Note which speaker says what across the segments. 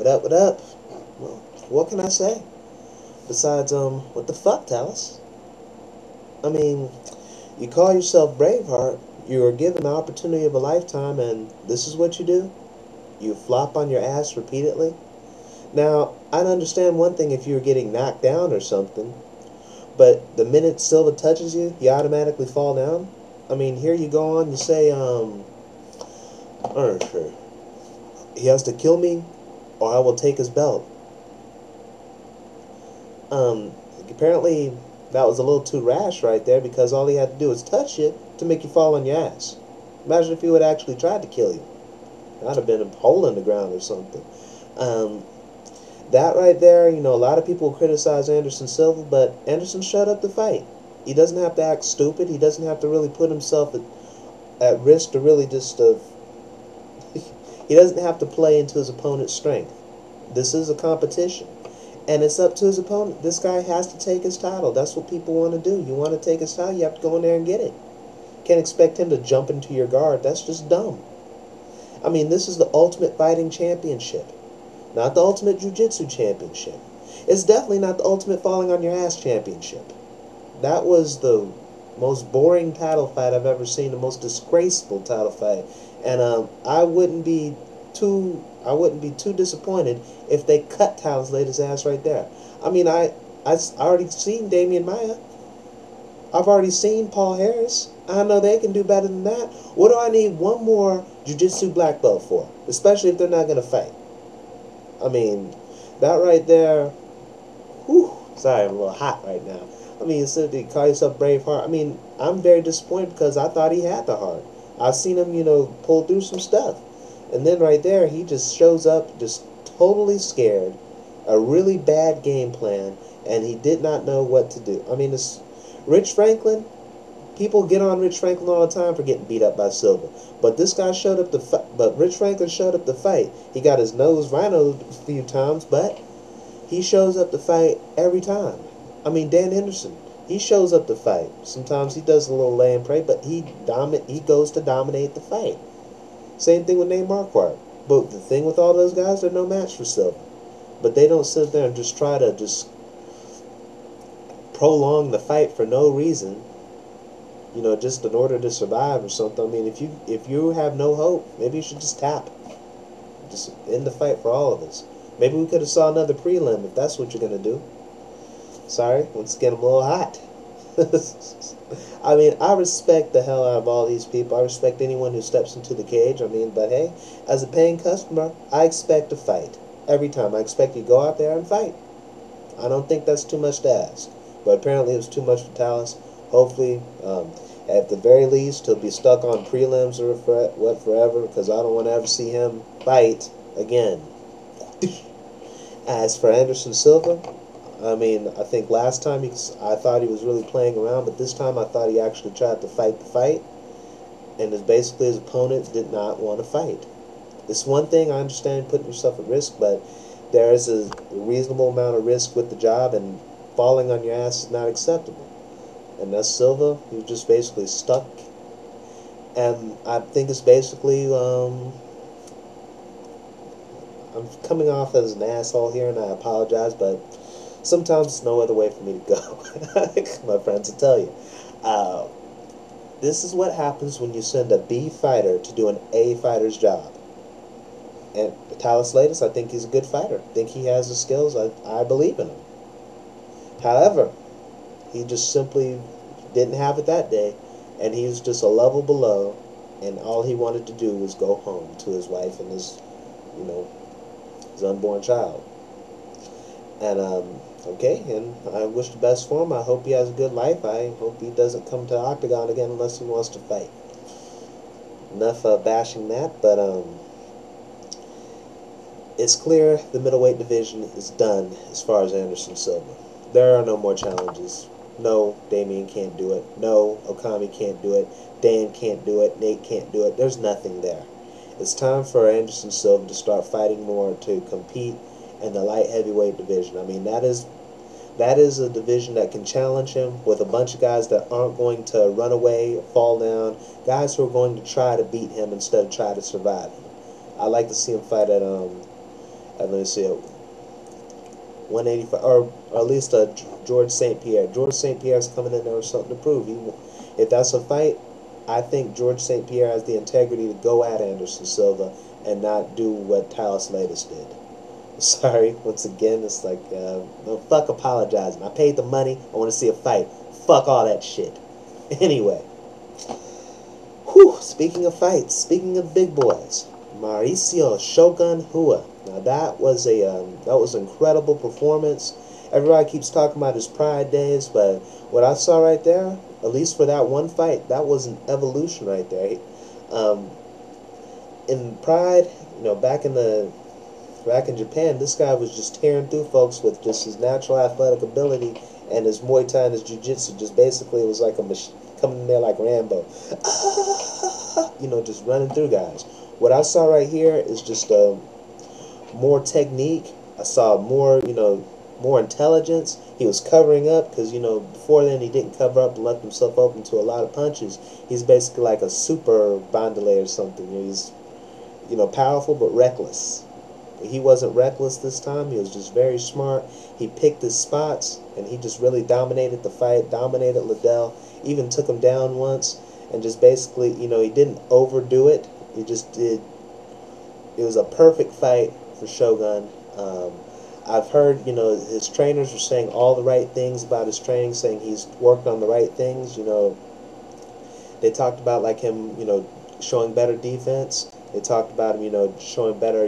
Speaker 1: What up, what up? Well, what can I say? Besides, what the fuck, Dallas? I mean, you call yourself Braveheart, you are given the opportunity of a lifetime, and this is what you do? You flop on your ass repeatedly? Now, I'd understand one thing if you were getting knocked down or something, but the minute Silva touches you, you automatically fall down? I mean, here you go on, you say, he has to kill me, or I will take his belt. Um, Apparently that was a little too rash right there because all he had to do was touch you to make you fall on your ass. Imagine if he would have actually tried to kill you. That'd have been a hole in the ground or something. Um, that right there, you know, a lot of people criticize Anderson Silva, but Anderson shut up the fight. He doesn't have to act stupid. He doesn't have to really put himself at risk to really just he doesn't have to play into his opponent's strength. This is a competition. And it's up to his opponent. This guy has to take his title. That's what people want to do. You want to take his title, you have to go in there and get it. Can't expect him to jump into your guard. That's just dumb. I mean, this is the Ultimate Fighting Championship, not the Ultimate Jiu-Jitsu Championship. It's definitely not the Ultimate Falling on Your Ass Championship. That was the most boring title fight I've ever seen, the most disgraceful title fight. And I wouldn't be too disappointed if they cut Talon's latest ass right there. I mean, I already seen Damian Maia. I've already seen Paul Harris. I know they can do better than that. What do I need one more jiu-jitsu black belt for? Especially if they're not going to fight. I mean, that right there, whew, sorry, I'm a little hot right now. I mean, instead of call yourself Braveheart, I mean, I'm very disappointed because I thought he had the heart. I've seen him, you know, pull through some stuff. And then right there, he just shows up just totally scared, a really bad game plan, and he did not know what to do. I mean, it's Rich Franklin. People get on Rich Franklin all the time for getting beat up by Silva. But this guy showed up to fight. But Rich Franklin showed up to fight. He got his nose rhinoed a few times, but he shows up to fight every time. I mean, Dan Henderson, he shows up to fight. Sometimes he does a little lay and pray, but he goes to dominate the fight. Same thing with Nate Marquardt. But the thing with all those guys, they're no match for Silva. But they don't sit there and just try to just prolong the fight for no reason, you know, just in order to survive or something. I mean, if you have no hope, maybe you should just tap. Just end the fight for all of us. Maybe we could have saw another prelim if that's what you're going to do. Sorry, once again, I'm a little hot. I mean, I respect the hell out of all these people. I respect anyone who steps into the cage. I mean, but hey, as a paying customer, I expect to fight. Every time. I expect you to go out there and fight. I don't think that's too much to ask. But apparently it was too much for Talus. Hopefully, at the very least, he'll be stuck on prelims or forever, because I don't want to ever see him fight again. As for Anderson Silva, I mean, I think last time I thought he was really playing around, but this time I thought he actually tried to fight the fight, and basically his opponent did not want to fight. It's one thing, I understand putting yourself at risk, but there is a reasonable amount of risk with the job, and falling on your ass is not acceptable. And that's Silva, he was just basically stuck, and I think it's basically, I'm coming off as an asshole here, and I apologize, but sometimes there's no other way for me to go. My friends will tell you. This is what happens when you send a B fighter to do an A fighter's job. And Talus Latus, I think he's a good fighter. I think he has the skills. I believe in him. However, he just simply didn't have it that day, and he was just a level below, and all he wanted to do was go home to his wife and his, you know, his unborn child. And okay, and I wish the best for him. I hope he has a good life. I hope he doesn't come to the octagon again unless he wants to fight. Enough bashing that, but it's clear the middleweight division is done as far as Anderson Silva. There are no more challenges. No, Damian can't do it. No, Okami can't do it. Dan can't do it. Nate can't do it. There's nothing there. It's time for Anderson Silva to start fighting more, to compete in the light heavyweight division. I mean, that is a division that can challenge him with a bunch of guys that aren't going to run away or fall down, guys who are going to try to beat him instead of try to survive him. I'd like to see him fight Let me see it. 185, or at least George St. Pierre. George St. Pierre's coming in there with something to prove. If that's a fight, I think George St. Pierre has the integrity to go at Anderson Silva and not do what Talos Latest did. Sorry, once again, it's like, no, fuck apologizing. I paid the money. I want to see a fight. Fuck all that shit. Anyway. Whew, speaking of fights, speaking of big boys, Mauricio Shogun Rua. Now that was an incredible performance. Everybody keeps talking about his Pride days, but what I saw right there, at least for that one fight, that was an evolution right there. In Pride, back in Japan, this guy was just tearing through folks with just his natural athletic ability and his Muay Thai and his Jiu-Jitsu. Just basically, it was like a machine coming in there like Rambo. Just running through guys. What I saw right here is just more technique. I saw more intelligence. He was covering up because, before then he didn't cover up and left himself open to a lot of punches. He's basically like a super Bandele or something. He's, powerful but reckless. He wasn't reckless this time. He was just very smart. He picked his spots, and he just really dominated the fight, dominated Liddell, even took him down once, and just basically, he didn't overdo it. He just did. It was a perfect fight for Shogun. I've heard, his trainers were saying all the right things about his training, saying he's worked on the right things. They talked about like him, showing better defense. They talked about him, showing better,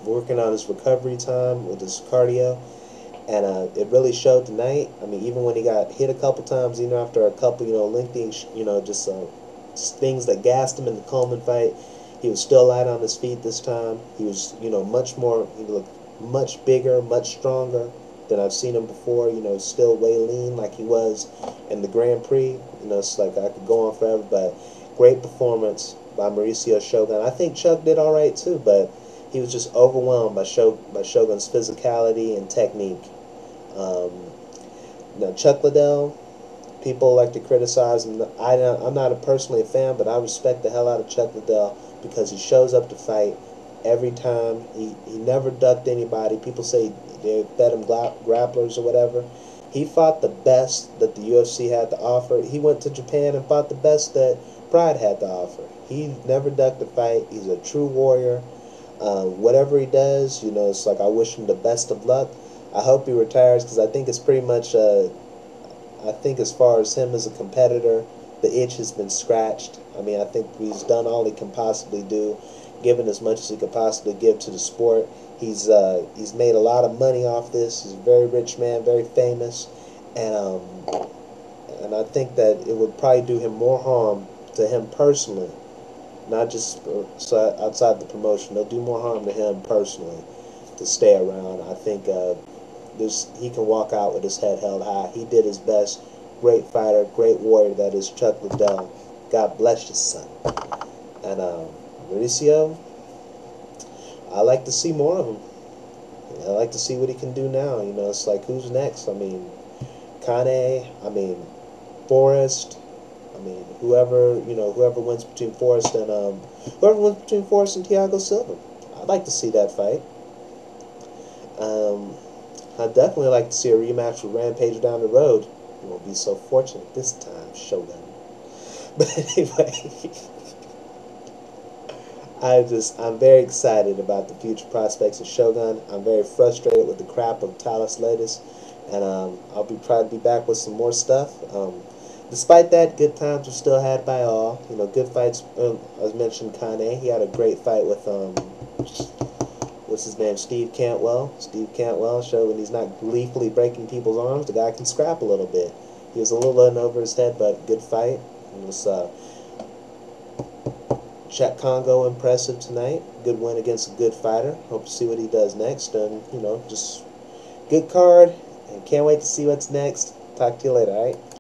Speaker 1: working on his recovery time with his cardio, and it really showed tonight. I mean, even when he got hit a couple times, even after a couple, lengthy, just things that gassed him in the Coleman fight, he was still light on his feet this time. He was, much more, he looked much bigger, much stronger than I've seen him before. Still way lean like he was in the Grand Prix. It's like I could go on forever, but great performance by Mauricio Shogun. I think Chuck did all right too, but he was just overwhelmed by Shogun's physicality and technique. Chuck Liddell, people like to criticize him. I'm not personally a fan, but I respect the hell out of Chuck Liddell because he shows up to fight every time. He never ducked anybody. People say they fed him grapplers or whatever. He fought the best that the UFC had to offer. He went to Japan and fought the best that Pride had to offer. He never ducked a fight. He's a true warrior. Whatever he does, it's like I wish him the best of luck. I hope he retires because I think it's pretty much, I think as far as him as a competitor, the itch has been scratched. I mean, I think he's done all he can possibly do, given as much as he could possibly give to the sport. He's made a lot of money off this. He's a very rich man, very famous, and I think that it would probably do him more harm to him personally, not just outside the promotion. It'll do more harm to him personally to stay around. I think he can walk out with his head held high. He did his best. Great fighter, great warrior that is Chuck Liddell. God bless you, son. And Mauricio, I like to see more of him. I like to see what he can do now. It's like, who's next? I mean, Kane, Forrest. Whoever wins between Forrest and Thiago Silva. I'd like to see that fight. I'd definitely like to see a rematch with Rampage down the road. You won't be so fortunate this time, Shogun. But anyway, I'm very excited about the future prospects of Shogun. I'm very frustrated with the crap of Talos Latest, and I'll be proud to be back with some more stuff. Despite that, good times were still had by all. Good fights. As mentioned, Kane, he had a great fight with what's his name, Steve Cantwell. Steve Cantwell showed when he's not gleefully breaking people's arms, the guy can scrap a little bit. He was a little in over his head, but good fight. It was Czech Congo impressive tonight. Good win against a good fighter. Hope to see what he does next. And just good card. And can't wait to see what's next. Talk to you later, alright?